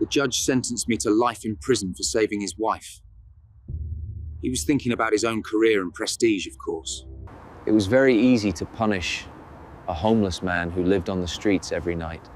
judge sentenced me to life in prison for saving his wife. He was thinking about his own career and prestige, of course. It was very easy to punish a homeless man who lived on the streets every night.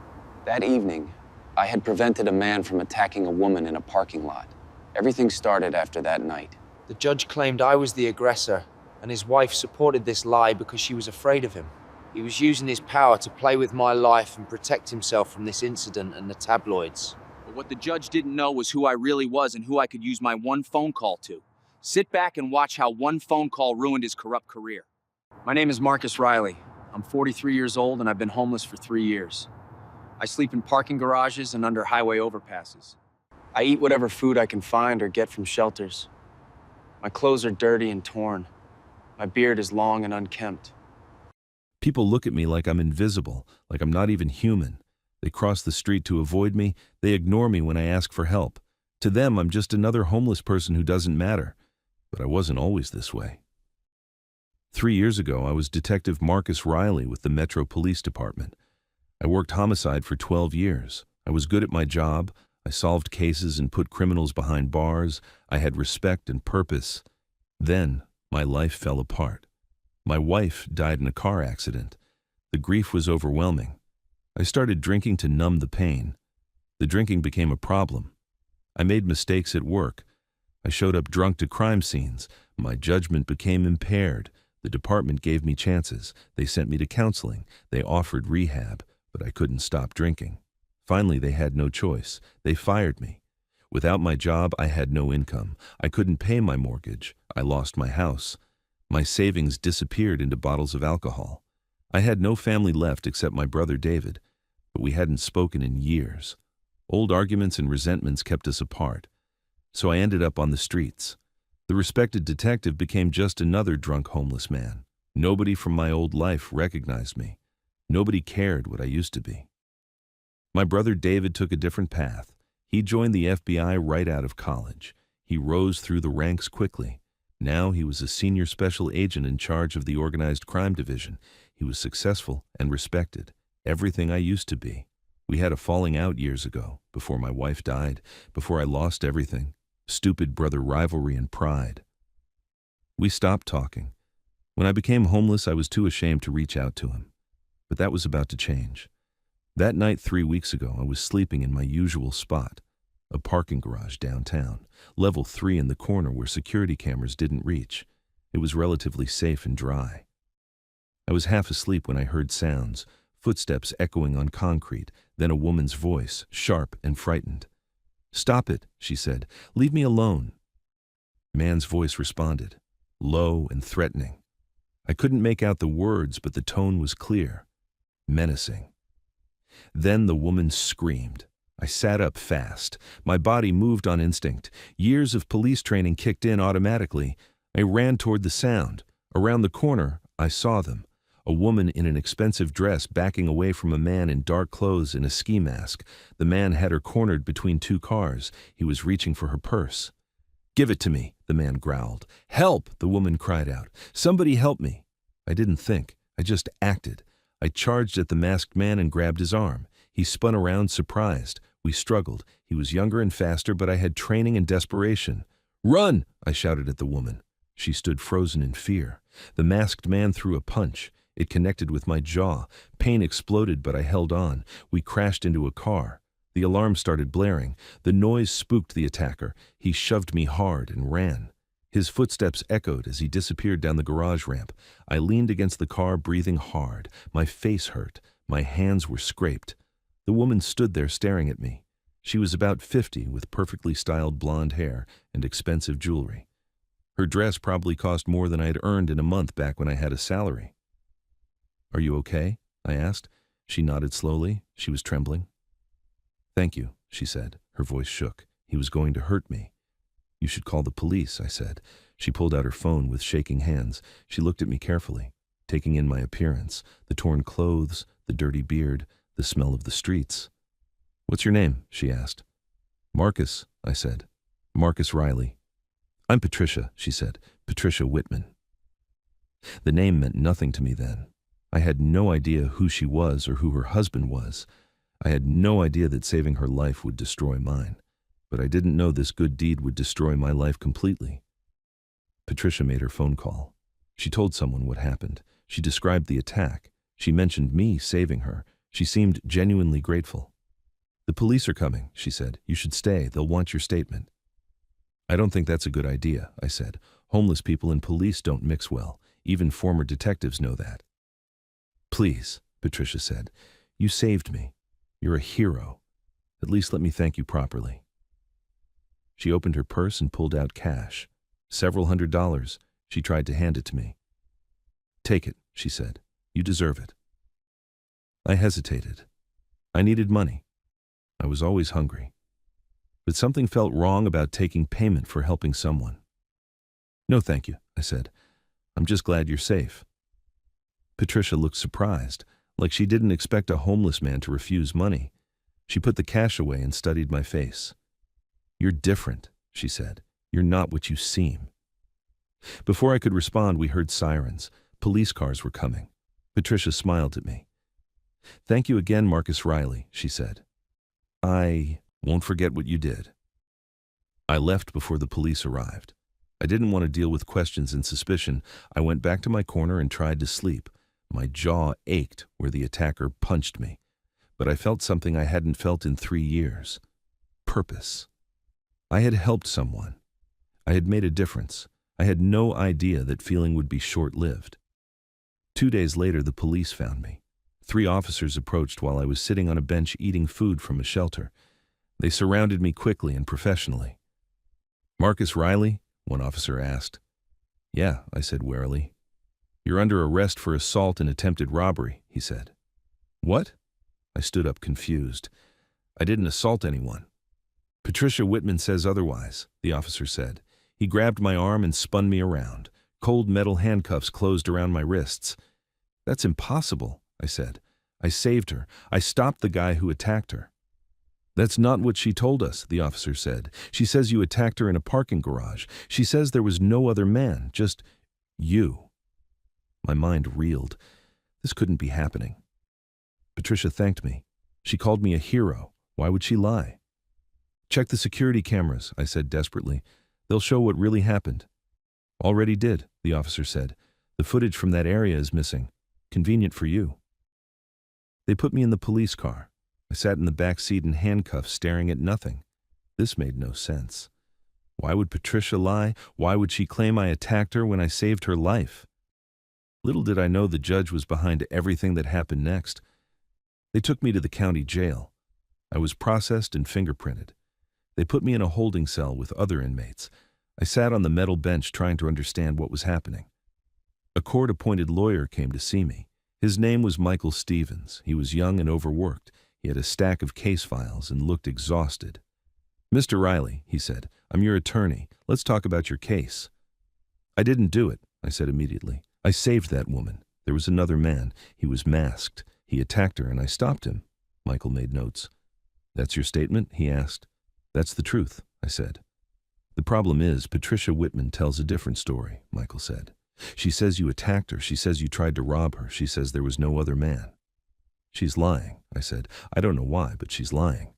That evening, I had prevented a man from attacking a woman in a parking lot. Everything started after that night. The judge claimed I was the aggressor, and his wife supported this lie because she was afraid of him. He was using his power to play with my life and protect himself from this incident and the tabloids. But what the judge didn't know was who I really was and who I could use my one phone call to. Sit back and watch how one phone call ruined his corrupt career. My name is Marcus Riley. I'm 43 years old and I've been homeless for 3 years. I sleep in parking garages and under highway overpasses. I eat whatever food I can find or get from shelters. My clothes are dirty and torn. My beard is long and unkempt. People look at me like I'm invisible, like I'm not even human. They cross the street to avoid me. They ignore me when I ask for help. To them, I'm just another homeless person who doesn't matter. But I wasn't always this way. 3 years ago, I was Detective Marcus Riley with the Metro Police Department. I worked homicide for 12 years. I was good at my job. I solved cases and put criminals behind bars. I had respect and purpose. Then, my life fell apart. My wife died in a car accident. The grief was overwhelming. I started drinking to numb the pain. The drinking became a problem. I made mistakes at work. I showed up drunk to crime scenes. My judgment became impaired. The department gave me chances. They sent me to counseling. They offered rehab, but I couldn't stop drinking. Finally, they had no choice. They fired me. Without my job, I had no income. I couldn't pay my mortgage. I lost my house. My savings disappeared into bottles of alcohol. I had no family left except my brother David, but we hadn't spoken in years. Old arguments and resentments kept us apart. So I ended up on the streets. The respected detective became just another drunk homeless man. Nobody from my old life recognized me. Nobody cared what I used to be. My brother David took a different path. He joined the FBI right out of college. He rose through the ranks quickly. Now he was a senior special agent in charge of the organized crime division. He was successful and respected. Everything I used to be. We had a falling out years ago, before my wife died, before I lost everything. Stupid brother rivalry and pride. We stopped talking. When I became homeless, I was too ashamed to reach out to him. But that was about to change. That night 3 weeks ago, I was sleeping in my usual spot, a parking garage downtown, level 3 in the corner where security cameras didn't reach. It was relatively safe and dry. I was half asleep when I heard sounds, footsteps echoing on concrete, then a woman's voice, sharp and frightened. "Stop it," she said. "Leave me alone." Man's voice responded, low and threatening. I couldn't make out the words, but the tone was clear, menacing. Then the woman screamed. I sat up fast. My body moved on instinct. Years of police training kicked in automatically. I ran toward the sound. Around the corner, I saw them. A woman in an expensive dress backing away from a man in dark clothes and a ski mask. The man had her cornered between two cars. He was reaching for her purse. "Give it to me," the man growled. "Help!" the woman cried out. "Somebody help me." I didn't think. I just acted. I charged at the masked man and grabbed his arm. He spun around, surprised. We struggled. He was younger and faster, but I had training and desperation. "Run!" I shouted at the woman. She stood frozen in fear. The masked man threw a punch. It connected with my jaw. Pain exploded, but I held on. We crashed into a car. The alarm started blaring. The noise spooked the attacker. He shoved me hard and ran. His footsteps echoed as he disappeared down the garage ramp. I leaned against the car, breathing hard. My face hurt. My hands were scraped. The woman stood there staring at me. She was about 50, with perfectly styled blonde hair and expensive jewelry. Her dress probably cost more than I had earned in a month back when I had a salary. "Are you okay?" I asked. She nodded slowly. She was trembling. "Thank you," she said. Her voice shook. "He was going to hurt me." "You should call the police," I said. She pulled out her phone with shaking hands. She looked at me carefully, taking in my appearance, the torn clothes, the dirty beard, the smell of the streets. "What's your name?" she asked. "Marcus," I said. "Marcus Riley." "I'm Patricia," she said. "Patricia Whitman." The name meant nothing to me then. I had no idea who she was or who her husband was. I had no idea that saving her life would destroy mine, but I didn't know this good deed would destroy my life completely. Patricia made her phone call. She told someone what happened. She described the attack. She mentioned me saving her. She seemed genuinely grateful. "The police are coming," she said. "You should stay. They'll want your statement." "I don't think that's a good idea," I said. "Homeless people and police don't mix well. Even former detectives know that." "Please," Patricia said. "You saved me. You're a hero. At least let me thank you properly." She opened her purse and pulled out cash. Several $100s. She tried to hand it to me. "Take it," she said. "You deserve it." I hesitated. I needed money. I was always hungry. But something felt wrong about taking payment for helping someone. "No, thank you," I said. "I'm just glad you're safe." Patricia looked surprised, like she didn't expect a homeless man to refuse money. She put the cash away and studied my face. "You're different," she said. "You're not what you seem." Before I could respond, we heard sirens. Police cars were coming. Patricia smiled at me. "Thank you again, Marcus Riley," she said. "I won't forget what you did." I left before the police arrived. I didn't want to deal with questions and suspicion. I went back to my corner and tried to sleep. My jaw ached where the attacker punched me. But I felt something I hadn't felt in 3 years. Purpose. I had helped someone. I had made a difference. I had no idea that feeling would be short-lived. 2 days later, the police found me. 3 officers approached while I was sitting on a bench eating food from a shelter. They surrounded me quickly and professionally. "Marcus Riley?" one officer asked. "Yeah," I said warily. "You're under arrest for assault and attempted robbery," he said. "What?" I stood up confused. "I didn't assault anyone." "Patricia Whitman says otherwise," the officer said. He grabbed my arm and spun me around. Cold metal handcuffs closed around my wrists. "That's impossible," I said. "I saved her. I stopped the guy who attacked her." "That's not what she told us," the officer said. "She says you attacked her in a parking garage. She says there was no other man, just you." My mind reeled. This couldn't be happening. Patricia thanked me. She called me a hero. Why would she lie? "Check the security cameras," I said desperately. "They'll show what really happened." "Already did," the officer said. "The footage from that area is missing. Convenient for you." They put me in the police car. I sat in the back seat in handcuffs, staring at nothing. This made no sense. Why would Patricia lie? Why would she claim I attacked her when I saved her life? Little did I know the judge was behind everything that happened next. They took me to the county jail. I was processed and fingerprinted. They put me in a holding cell with other inmates. I sat on the metal bench trying to understand what was happening. A court-appointed lawyer came to see me. His name was Michael Stevens. He was young and overworked. He had a stack of case files and looked exhausted. "Mr. Riley," he said, "I'm your attorney. Let's talk about your case." "I didn't do it," I said immediately. "I saved that woman. There was another man. He was masked. He attacked her and I stopped him." Michael made notes. "That's your statement?" he asked. "That's the truth," I said. "The problem is, Patricia Whitman tells a different story," Michael said. "She says you attacked her. She says you tried to rob her. She says there was no other man." "She's lying," I said. "I don't know why, but she's lying."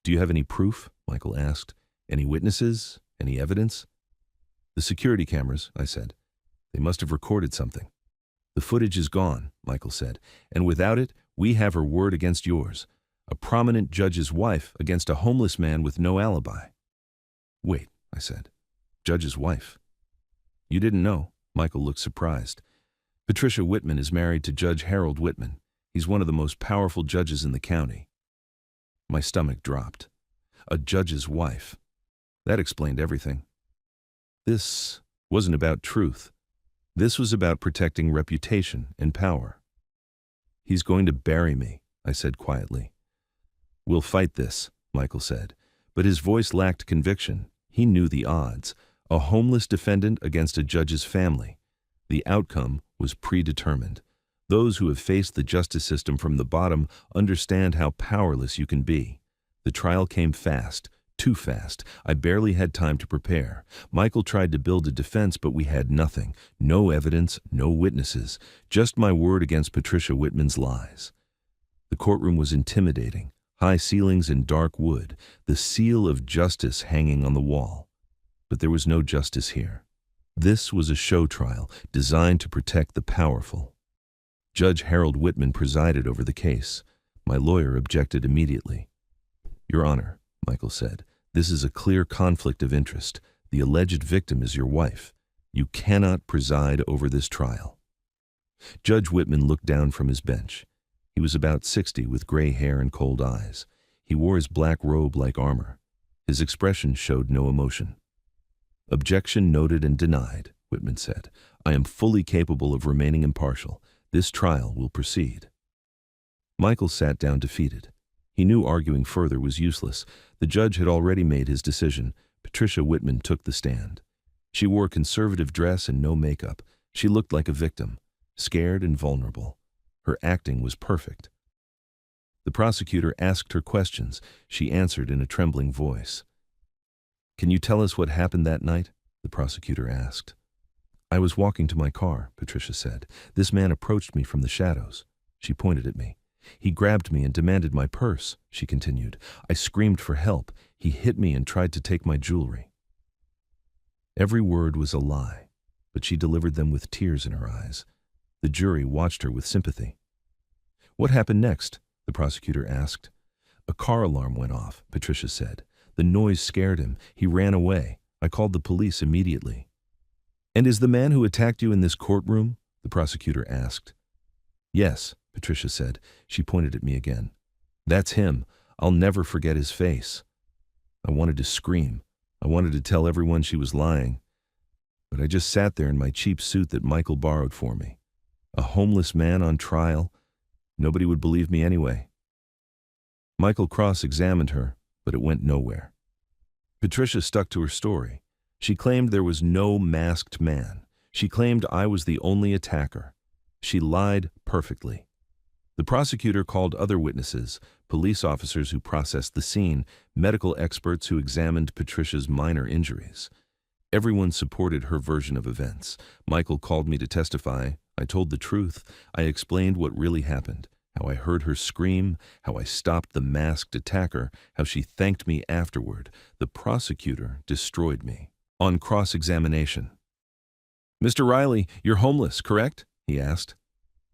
"Do you have any proof?" Michael asked. "Any witnesses? Any evidence?" "The security cameras," I said. "They must have recorded something." "The footage is gone," Michael said, "and without it, we have her word against yours. A prominent judge's wife against a homeless man with no alibi." "Wait," I said. "Judge's wife?" "You didn't know?" Michael looked surprised. "Patricia Whitman is married to Judge Harold Whitman. He's one of the most powerful judges in the county." My stomach dropped. A judge's wife. That explained everything. This wasn't about truth. This was about protecting reputation and power. "He's going to bury me," I said quietly. "We'll fight this," Michael said, but his voice lacked conviction. He knew the odds. A homeless defendant against a judge's family. The outcome was predetermined. Those who have faced the justice system from the bottom understand how powerless you can be. The trial came fast, too fast. I barely had time to prepare. Michael tried to build a defense, but we had nothing. No evidence, no witnesses. Just my word against Patricia Whitman's lies. The courtroom was intimidating, high ceilings and dark wood, the seal of justice hanging on the wall. But there was no justice here. This was a show trial designed to protect the powerful. Judge Harold Whitman presided over the case. My lawyer objected immediately. "Your Honor," Michael said, "this is a clear conflict of interest. The alleged victim is your wife. You cannot preside over this trial." Judge Whitman looked down from his bench. He was about 60 with gray hair and cold eyes. He wore his black robe like armor. His expression showed no emotion. "Objection noted and denied," Whitman said. "I am fully capable of remaining impartial. This trial will proceed." Michael sat down defeated. He knew arguing further was useless. The judge had already made his decision. Patricia Whitman took the stand. She wore conservative dress and no makeup. She looked like a victim, scared and vulnerable. Her acting was perfect. The prosecutor asked her questions. She answered in a trembling voice. "Can you tell us what happened that night?" the prosecutor asked. "I was walking to my car," Patricia said. "This man approached me from the shadows." She pointed at me. "He grabbed me and demanded my purse," she continued. "I screamed for help. He hit me and tried to take my jewelry." Every word was a lie, but she delivered them with tears in her eyes. The jury watched her with sympathy. "What happened next?" the prosecutor asked. "A car alarm went off," Patricia said. "The noise scared him. He ran away. I called the police immediately." "And is the man who attacked you in this courtroom?" the prosecutor asked. "Yes," Patricia said. She pointed at me again. "That's him. I'll never forget his face." I wanted to scream. I wanted to tell everyone she was lying. But I just sat there in my cheap suit that Michael borrowed for me. A homeless man on trial. Nobody would believe me anyway. Michael cross-examined her, but it went nowhere. Patricia stuck to her story. She claimed there was no masked man. She claimed I was the only attacker. She lied perfectly. The prosecutor called other witnesses, police officers who processed the scene, medical experts who examined Patricia's minor injuries. Everyone supported her version of events. Michael called me to testify. I told the truth. I explained what really happened, how I heard her scream, how I stopped the masked attacker, how she thanked me afterward. The prosecutor destroyed me. On cross-examination. "Mr. Riley, you're homeless, correct?" he asked.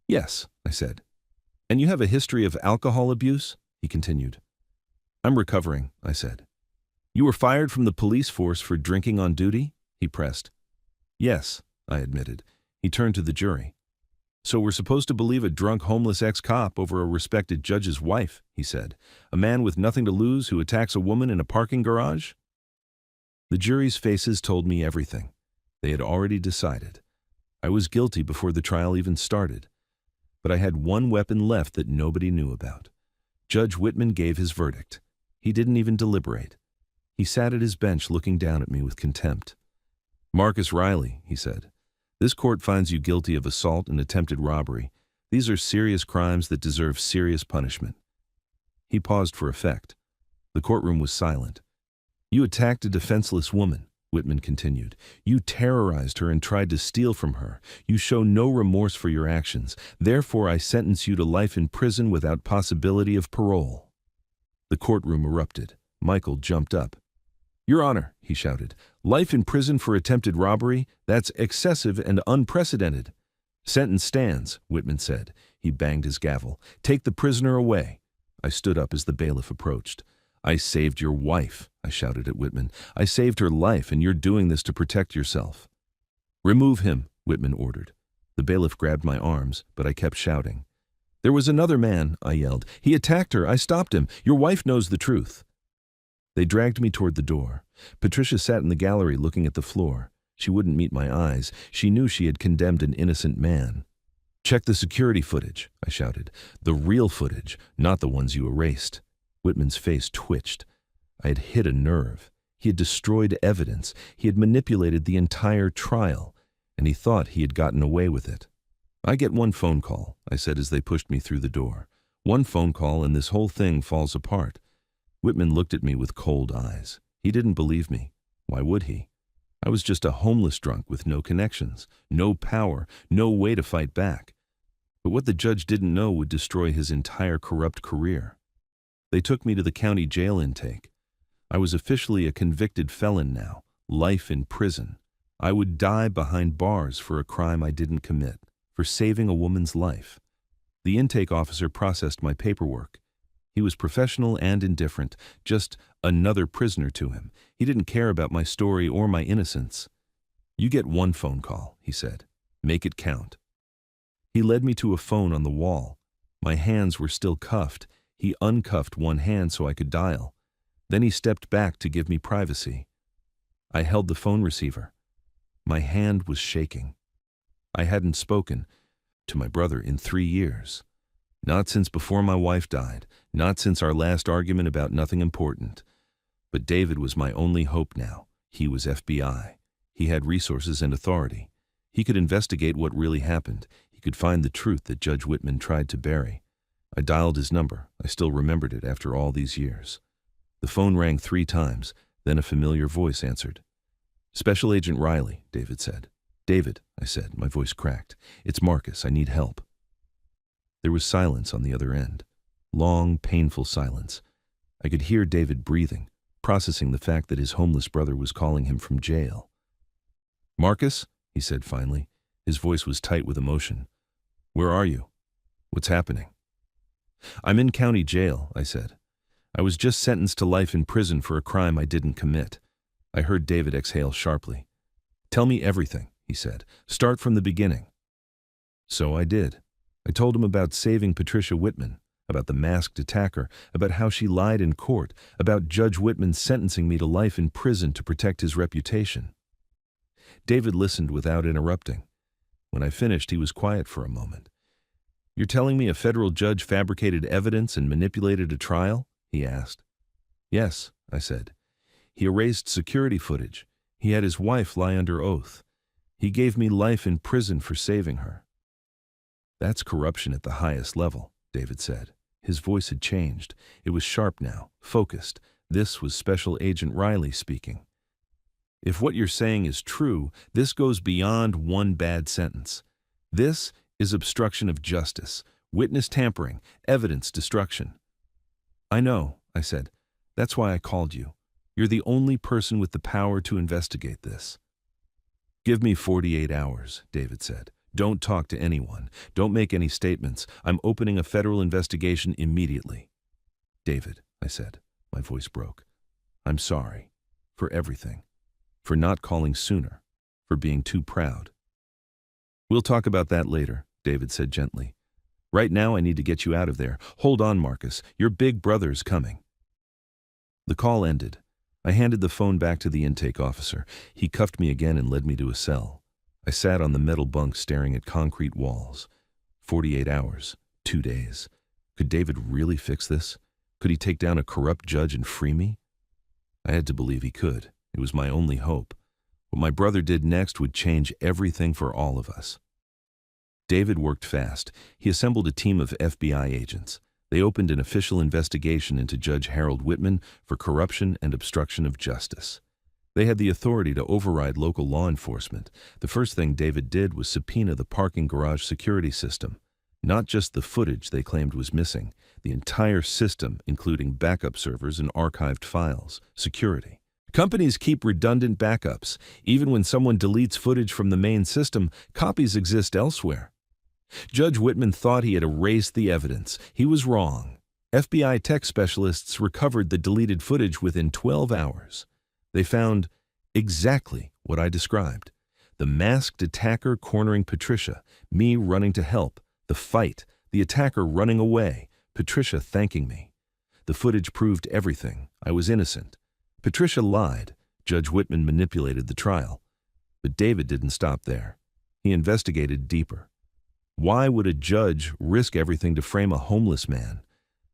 "Yes," I said. "And you have a history of alcohol abuse?" he continued. "I'm recovering," I said. "You were fired from the police force for drinking on duty?" he pressed. "Yes," I admitted. He turned to the jury. "So we're supposed to believe a drunk homeless ex-cop over a respected judge's wife," he said. "A man with nothing to lose who attacks a woman in a parking garage?" The jury's faces told me everything. They had already decided. I was guilty before the trial even started. But I had one weapon left that nobody knew about. Judge Whitman gave his verdict. He didn't even deliberate. He sat at his bench looking down at me with contempt. "Marcus Riley," he said, "this court finds you guilty of assault and attempted robbery. These are serious crimes that deserve serious punishment." He paused for effect. The courtroom was silent. "You attacked a defenseless woman," Whitman continued. "You terrorized her and tried to steal from her. You show no remorse for your actions. Therefore, I sentence you to life in prison without possibility of parole." The courtroom erupted. Michael jumped up. "Your Honor," he shouted, "life in prison for attempted robbery? That's excessive and unprecedented." "Sentence stands," Whitman said. He banged his gavel. "Take the prisoner away." I stood up as the bailiff approached. "I saved your wife," I shouted at Whitman. "I saved her life, and you're doing this to protect yourself." "Remove him," Whitman ordered. The bailiff grabbed my arms, but I kept shouting. "There was another man," I yelled. "He attacked her. I stopped him. Your wife knows the truth." They dragged me toward the door. Patricia sat in the gallery looking at the floor. She wouldn't meet my eyes. She knew she had condemned an innocent man. "Check the security footage," I shouted. "The real footage, not the ones you erased." Whitman's face twitched. I had hit a nerve. He had destroyed evidence. He had manipulated the entire trial, and he thought he had gotten away with it. "I get one phone call," I said as they pushed me through the door. "One phone call and this whole thing falls apart." Whitman looked at me with cold eyes. He didn't believe me. Why would he? I was just a homeless drunk with no connections, no power, no way to fight back. But what the judge didn't know would destroy his entire corrupt career. They took me to the county jail intake. I was officially a convicted felon now, life in prison. I would die behind bars for a crime I didn't commit, for saving a woman's life. The intake officer processed my paperwork. He was professional and indifferent, just another prisoner to him. He didn't care about my story or my innocence. "You get one phone call," he said. "Make it count." He led me to a phone on the wall. My hands were still cuffed. He uncuffed one hand so I could dial. Then he stepped back to give me privacy. I held the phone receiver. My hand was shaking. I hadn't spoken to my brother in 3 years. Not since before my wife died, not since our last argument about nothing important. But David was my only hope now. He was FBI. He had resources and authority. He could investigate what really happened. He could find the truth that Judge Whitman tried to bury. I dialed his number. I still remembered it after all these years. The phone rang 3 times, then a familiar voice answered. "Special Agent Riley," David said. "David," I said, my voice cracked. "It's Marcus. I need help." There was silence on the other end. Long, painful silence. I could hear David breathing, processing the fact that his homeless brother was calling him from jail. "Marcus," he said finally. His voice was tight with emotion. "Where are you? What's happening?" "I'm in county jail," I said. "I was just sentenced to life in prison for a crime I didn't commit." I heard David exhale sharply. "Tell me everything," he said. "Start from the beginning." So I did. I told him about saving Patricia Whitman, about the masked attacker, about how she lied in court, about Judge Whitman sentencing me to life in prison to protect his reputation. David listened without interrupting. When I finished, he was quiet for a moment. "You're telling me a federal judge fabricated evidence and manipulated a trial?" he asked. "Yes," I said. "He erased security footage. He had his wife lie under oath. He gave me life in prison for saving her." "That's corruption at the highest level," David said. His voice had changed. It was sharp now, focused. This was Special Agent Riley speaking. "If what you're saying is true, this goes beyond one bad sentence. This is obstruction of justice, witness tampering, evidence destruction." "I know," I said. "That's why I called you. You're the only person with the power to investigate this." "Give me 48 hours, David said. "Don't talk to anyone. Don't make any statements. I'm opening a federal investigation immediately." "David," I said. My voice broke. "I'm sorry. For everything. For not calling sooner. For being too proud." "We'll talk about that later," David said gently. "Right now I need to get you out of there. Hold on, Marcus. Your big brother's coming." The call ended. I handed the phone back to the intake officer. He cuffed me again and led me to a cell. I sat on the metal bunk staring at concrete walls. 48 hours. 2 days. Could David really fix this? Could he take down a corrupt judge and free me? I had to believe he could. It was my only hope. What my brother did next would change everything for all of us. David worked fast. He assembled a team of FBI agents. They opened an official investigation into Judge Harold Whitman for corruption and obstruction of justice. They had the authority to override local law enforcement. The first thing David did was subpoena the parking garage security system. Not just the footage they claimed was missing, the entire system, including backup servers and archived files, security. Companies keep redundant backups. Even when someone deletes footage from the main system, copies exist elsewhere. Judge Whitman thought he had erased the evidence. He was wrong. FBI tech specialists recovered the deleted footage within 12 hours. They found exactly what I described. The masked attacker cornering Patricia, me running to help, the fight, the attacker running away, Patricia thanking me. The footage proved everything. I was innocent. Patricia lied. Judge Whitman manipulated the trial. But David didn't stop there. He investigated deeper. Why would a judge risk everything to frame a homeless man?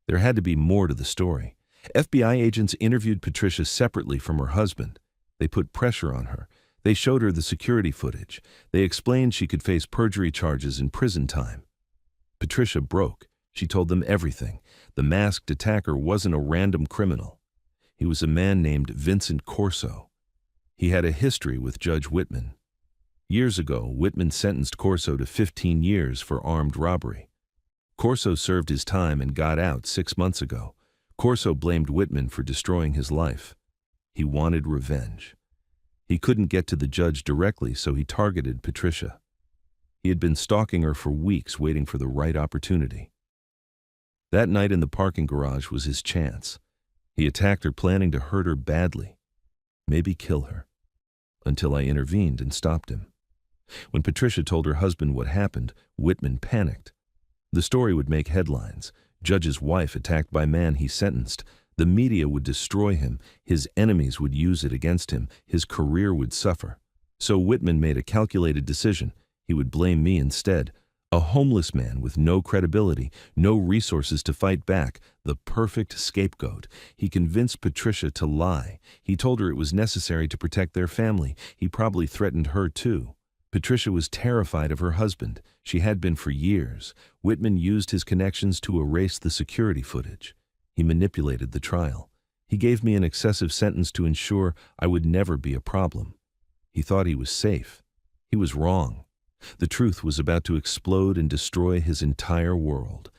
There had to be more to the story. FBI agents interviewed Patricia separately from her husband. They put pressure on her. They showed her the security footage. They explained she could face perjury charges and prison time. Patricia broke. She told them everything. The masked attacker wasn't a random criminal. He was a man named Vincent Corso. He had a history with Judge Whitman. Years ago, Whitman sentenced Corso to 15 years for armed robbery. Corso served his time and got out 6 months ago. Corso blamed Whitman for destroying his life. He wanted revenge. He couldn't get to the judge directly, so he targeted Patricia. He had been stalking her for weeks, waiting for the right opportunity. That night in the parking garage was his chance. He attacked her, planning to hurt her badly, maybe kill her, until I intervened and stopped him. When Patricia told her husband what happened, Whitman panicked. The story would make headlines. Judge's wife attacked by man he sentenced. The media would destroy him. His enemies would use it against him. His career would suffer. So Whitman made a calculated decision. He would blame me instead. A homeless man with no credibility, no resources to fight back, the perfect scapegoat. He convinced Patricia to lie. He told her it was necessary to protect their family. He probably threatened her too. Patricia was terrified of her husband. She had been for years. Whitman used his connections to erase the security footage. He manipulated the trial. He gave me an excessive sentence to ensure I would never be a problem. He thought he was safe. He was wrong. The truth was about to explode and destroy his entire world.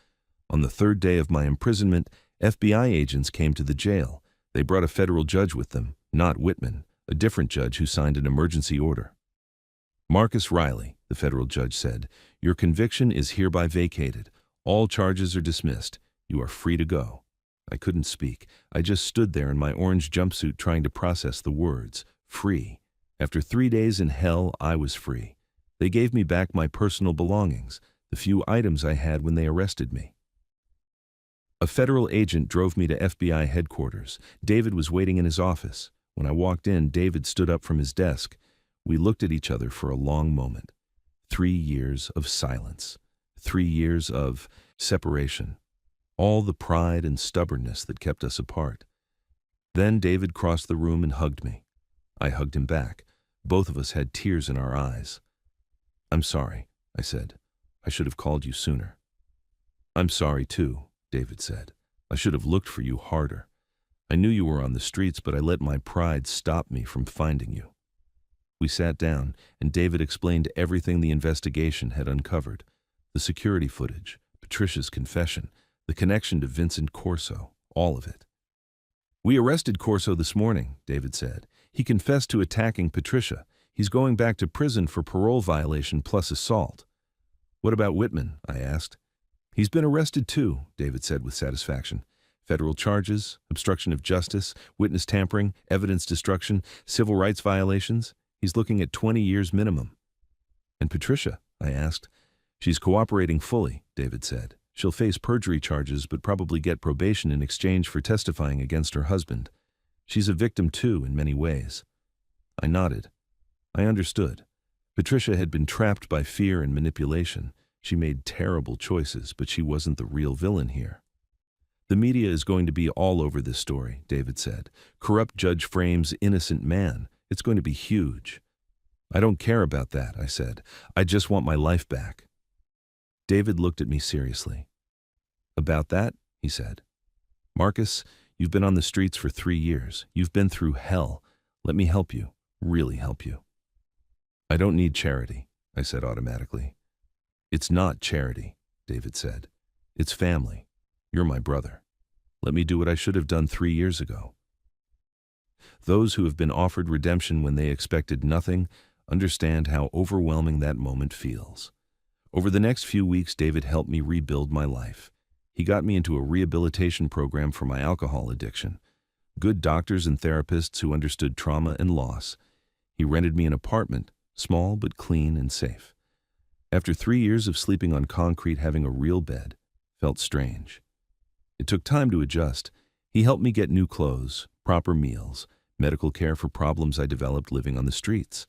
On the 3rd day of my imprisonment, FBI agents came to the jail. They brought a federal judge with them, not Whitman, a different judge who signed an emergency order. Marcus Riley, the federal judge said, "Your conviction is hereby vacated. All charges are dismissed. You are free to go." I couldn't speak. I just stood there in my orange jumpsuit trying to process the words. Free. After 3 days in hell, I was free. They gave me back my personal belongings, the few items I had when they arrested me. A federal agent drove me to FBI headquarters. David was waiting in his office. When I walked in, David stood up from his desk. We looked at each other for a long moment. 3 years of silence. 3 years of separation. All the pride and stubbornness that kept us apart. Then David crossed the room and hugged me. I hugged him back. Both of us had tears in our eyes. "I'm sorry," I said. "I should have called you sooner." "I'm sorry too," David said. "I should have looked for you harder. I knew you were on the streets, but I let my pride stop me from finding you." We sat down, and David explained everything the investigation had uncovered. The security footage, Patricia's confession, the connection to Vincent Corso, all of it. "We arrested Corso this morning," David said. "He confessed to attacking Patricia. He's going back to prison for parole violation plus assault." "What about Whitman?" I asked. "He's been arrested too," David said with satisfaction. "Federal charges, obstruction of justice, witness tampering, evidence destruction, civil rights violations. He's looking at 20 years minimum." "And Patricia?" I asked. "She's cooperating fully," David said. "She'll face perjury charges but probably get probation in exchange for testifying against her husband. She's a victim too in many ways." I nodded. I understood. Patricia had been trapped by fear and manipulation. She made terrible choices, but she wasn't the real villain here. "The media is going to be all over this story," David said. "Corrupt judge frames innocent man. It's going to be huge." "I don't care about that," I said. "I just want my life back." David looked at me seriously. "About that?" he said. "Marcus, you've been on the streets for 3 years. You've been through hell. Let me help you, really help you." "I don't need charity," I said automatically. "It's not charity," David said. "It's family. You're my brother. Let me do what I should have done 3 years ago." Those who have been offered redemption when they expected nothing understand how overwhelming that moment feels. Over the next few weeks, David helped me rebuild my life. He got me into a rehabilitation program for my alcohol addiction. Good doctors and therapists who understood trauma and loss. He rented me an apartment, small but clean and safe. After 3 years of sleeping on concrete, having a real bed felt strange. It took time to adjust. He helped me get new clothes, proper meals, medical care for problems I developed living on the streets.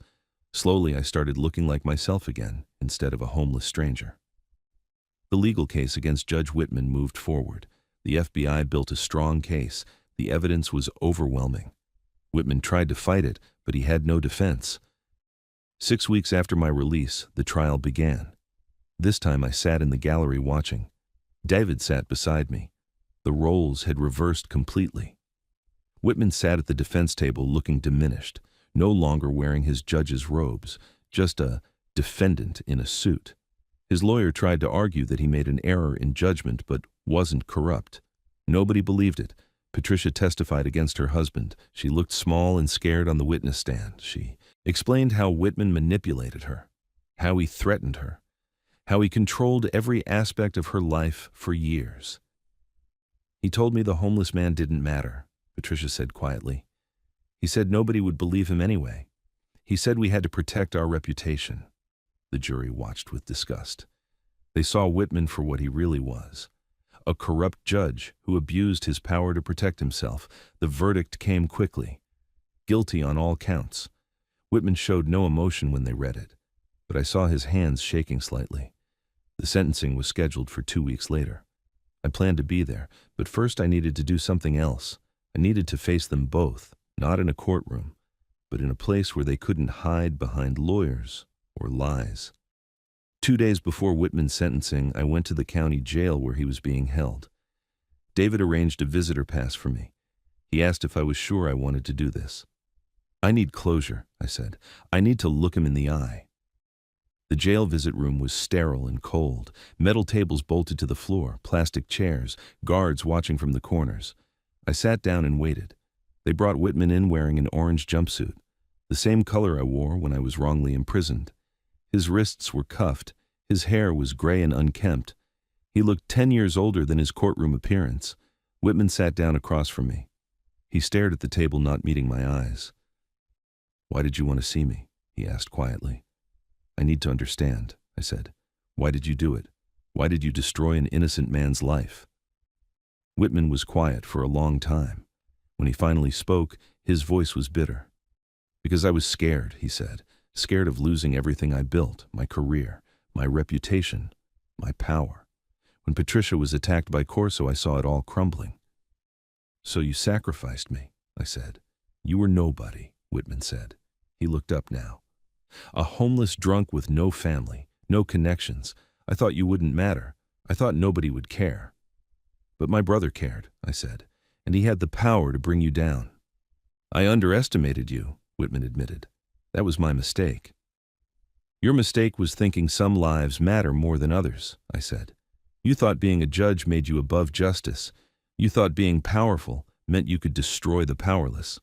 Slowly, I started looking like myself again, instead of a homeless stranger. The legal case against Judge Whitman moved forward. The FBI built a strong case. The evidence was overwhelming. Whitman tried to fight it, but he had no defense. 6 weeks after my release, the trial began. This time I sat in the gallery watching. David sat beside me. The roles had reversed completely. Whitman sat at the defense table looking diminished, no longer wearing his judge's robes, just a defendant in a suit. His lawyer tried to argue that he made an error in judgment but wasn't corrupt. Nobody believed it. Patricia testified against her husband. She looked small and scared on the witness stand. She explained how Whitman manipulated her, how he threatened her, how he controlled every aspect of her life for years. He told me the homeless man didn't matter, Patricia said quietly. He said nobody would believe him anyway. He said we had to protect our reputation. The jury watched with disgust. They saw Whitman for what he really was, a corrupt judge who abused his power to protect himself. The verdict came quickly. Guilty on all counts. Whitman showed no emotion when they read it, but I saw his hands shaking slightly. The sentencing was scheduled for 2 weeks later. I planned to be there, but first I needed to do something else. I needed to face them both, not in a courtroom, but in a place where they couldn't hide behind lawyers or lies. 2 days before Whitman's sentencing, I went to the county jail where he was being held. David arranged a visitor pass for me. He asked if I was sure I wanted to do this. I need closure, I said. I need to look him in the eye. The jail visit room was sterile and cold, metal tables bolted to the floor, plastic chairs, guards watching from the corners. I sat down and waited. They brought Whitman in wearing an orange jumpsuit, the same color I wore when I was wrongly imprisoned. His wrists were cuffed, his hair was gray and unkempt. He looked 10 years older than his courtroom appearance. Whitman sat down across from me. He stared at the table, not meeting my eyes. "Why did you want to see me?" he asked quietly. "I need to understand," I said. "Why did you do it? Why did you destroy an innocent man's life?" Whitman was quiet for a long time. When he finally spoke, his voice was bitter. "Because I was scared," he said, "scared of losing everything I built, my career, my reputation, my power. When Patricia was attacked by Corso, I saw it all crumbling." "So you sacrificed me," I said. "You were nobody," Whitman said. He looked up now. "A homeless drunk with no family, no connections. I thought you wouldn't matter. I thought nobody would care." "But my brother cared," I said, "and he had the power to bring you down." "I underestimated you," Whitman admitted. "That was my mistake." "Your mistake was thinking some lives matter more than others," I said. "You thought being a judge made you above justice. You thought being powerful meant you could destroy the powerless."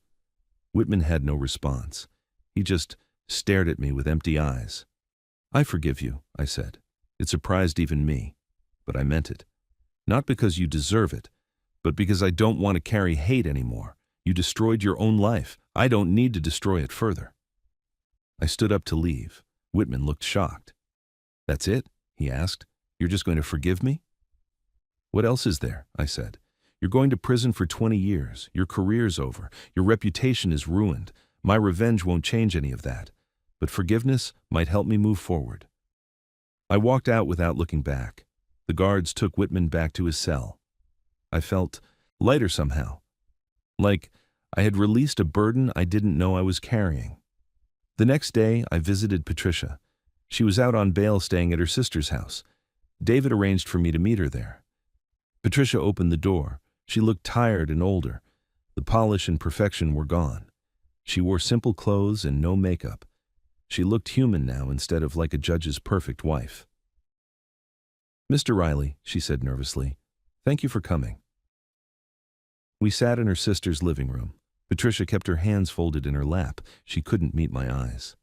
Whitman had no response. He just stared at me with empty eyes. "I forgive you," I said. It surprised even me, but I meant it. "Not because you deserve it, but because I don't want to carry hate anymore. You destroyed your own life. I don't need to destroy it further." I stood up to leave. Whitman looked shocked. "That's it?" he asked. "You're just going to forgive me?" "What else is there?" I said. "You're going to prison for 20 years. Your career's over. Your reputation is ruined. My revenge won't change any of that. But forgiveness might help me move forward." I walked out without looking back. The guards took Whitman back to his cell. I felt lighter somehow, like I had released a burden I didn't know I was carrying. The next day, I visited Patricia. She was out on bail staying at her sister's house. David arranged for me to meet her there. Patricia opened the door. She looked tired and older. The polish and perfection were gone. She wore simple clothes and no makeup. She looked human now instead of like a judge's perfect wife. "Mr. Riley," she said nervously, "thank you for coming." We sat in her sister's living room. Patricia kept her hands folded in her lap. She couldn't meet my eyes.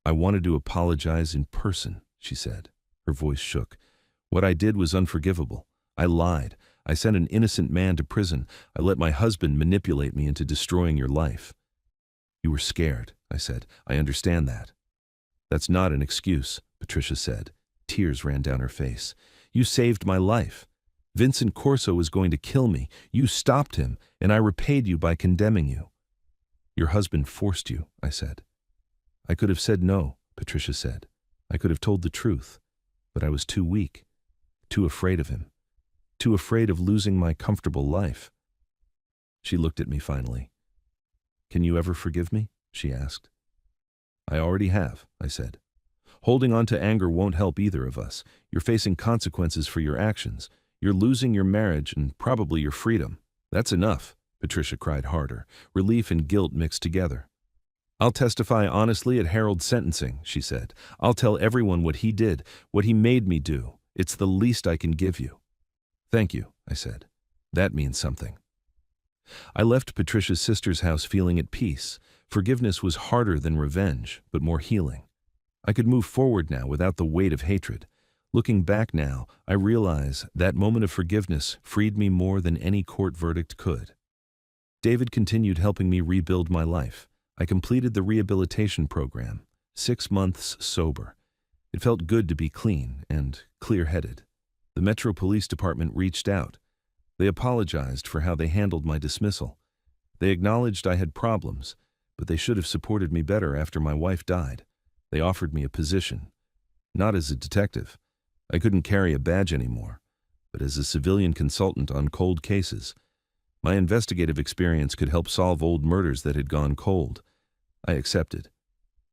"I wanted to apologize in person," she said. Her voice shook. "What I did was unforgivable. I lied. I sent an innocent man to prison. I let my husband manipulate me into destroying your life." "You were scared," I said. "I understand that." "That's not an excuse," Patricia said. Tears ran down her face. "You saved my life. Vincent Corso was going to kill me. You stopped him, and I repaid you by condemning you." "Your husband forced you," I said. "I could have said no," Patricia said. "I could have told the truth, but I was too weak, too afraid of him, too afraid of losing my comfortable life." She looked at me finally. "Can you ever forgive me?" she asked. "I already have," I said. "Holding on to anger won't help either of us. You're facing consequences for your actions. You're losing your marriage and probably your freedom." "That's enough," Patricia cried harder, relief and guilt mixed together. I'll testify honestly at Harold's sentencing, she said. I'll tell everyone what he did, what he made me do. It's the least I can give you. Thank you, I said. That means something. I left Patricia's sister's house feeling at peace. Forgiveness was harder than revenge, but more healing. I could move forward now without the weight of hatred. Looking back now, I realize that moment of forgiveness freed me more than any court verdict could. David continued helping me rebuild my life. I completed the rehabilitation program, 6 months sober. It felt good to be clean and clear-headed. The Metro Police Department reached out. They apologized for how they handled my dismissal. They acknowledged I had problems, but they should have supported me better after my wife died. They offered me a position. Not as a detective. I couldn't carry a badge anymore, but as a civilian consultant on cold cases. My investigative experience could help solve old murders that had gone cold. I accepted.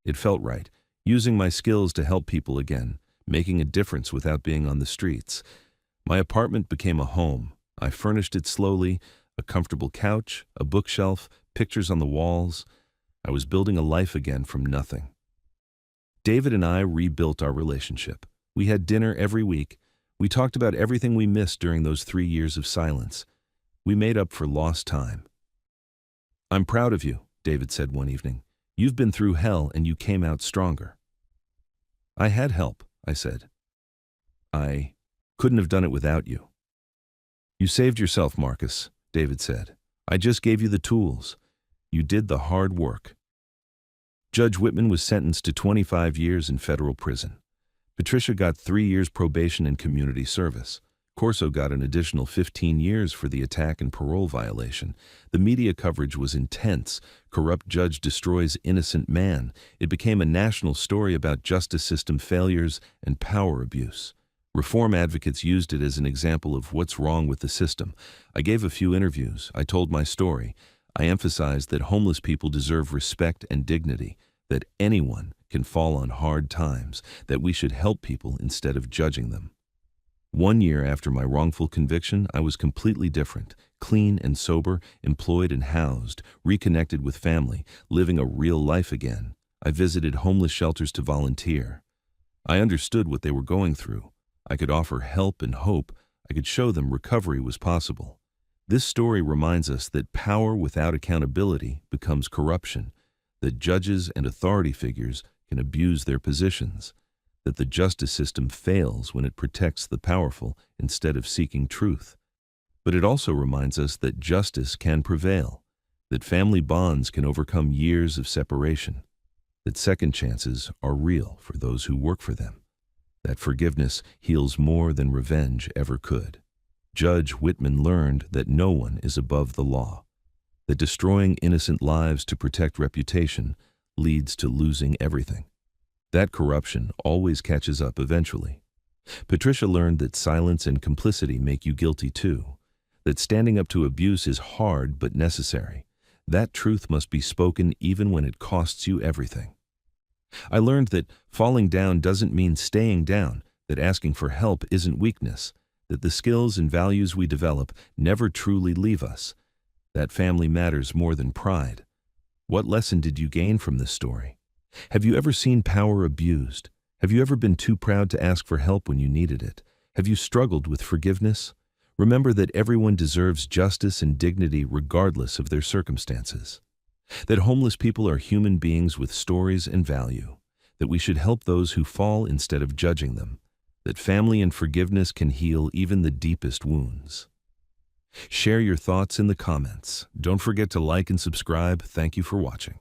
It felt right, using my skills to help people again, making a difference without being on the streets. My apartment became a home. I furnished it slowly, a comfortable couch, a bookshelf, pictures on the walls. I was building a life again from nothing. David and I rebuilt our relationship. We had dinner every week. We talked about everything we missed during those 3 years of silence. We made up for lost time. I'm proud of you, David said one evening. You've been through hell and you came out stronger. I had help, I said. I couldn't have done it without you. You saved yourself, Marcus, David said. I just gave you the tools. You did the hard work. Judge Whitman was sentenced to 25 years in federal prison. Patricia got 3 years probation and community service. Corso got an additional 15 years for the attack and parole violation. The media coverage was intense. Corrupt judge destroys innocent man. It became a national story about justice system failures and power abuse. Reform advocates used it as an example of what's wrong with the system. I gave a few interviews. I told my story. I emphasized that homeless people deserve respect and dignity, that anyone can fall on hard times, that we should help people instead of judging them. 1 year after my wrongful conviction, I was completely different, clean and sober, employed and housed, reconnected with family, living a real life again. I visited homeless shelters to volunteer. I understood what they were going through. I could offer help and hope. I could show them recovery was possible. This story reminds us that power without accountability becomes corruption, that judges and authority figures can abuse their positions, that the justice system fails when it protects the powerful instead of seeking truth. But it also reminds us that justice can prevail, that family bonds can overcome years of separation, that second chances are real for those who work for them, that forgiveness heals more than revenge ever could. Judge Whitman learned that no one is above the law, that destroying innocent lives to protect reputation leads to losing everything. That corruption always catches up eventually. Patricia learned that silence and complicity make you guilty too, that standing up to abuse is hard but necessary. That truth must be spoken even when it costs you everything. I learned that falling down doesn't mean staying down, that asking for help isn't weakness, that the skills and values we develop never truly leave us, that family matters more than pride. What lesson did you gain from this story? Have you ever seen power abused? Have you ever been too proud to ask for help when you needed it? Have you struggled with forgiveness? Remember that everyone deserves justice and dignity regardless of their circumstances. That homeless people are human beings with stories and value. That we should help those who fall instead of judging them. That family and forgiveness can heal even the deepest wounds. Share your thoughts in the comments. Don't forget to like and subscribe. Thank you for watching.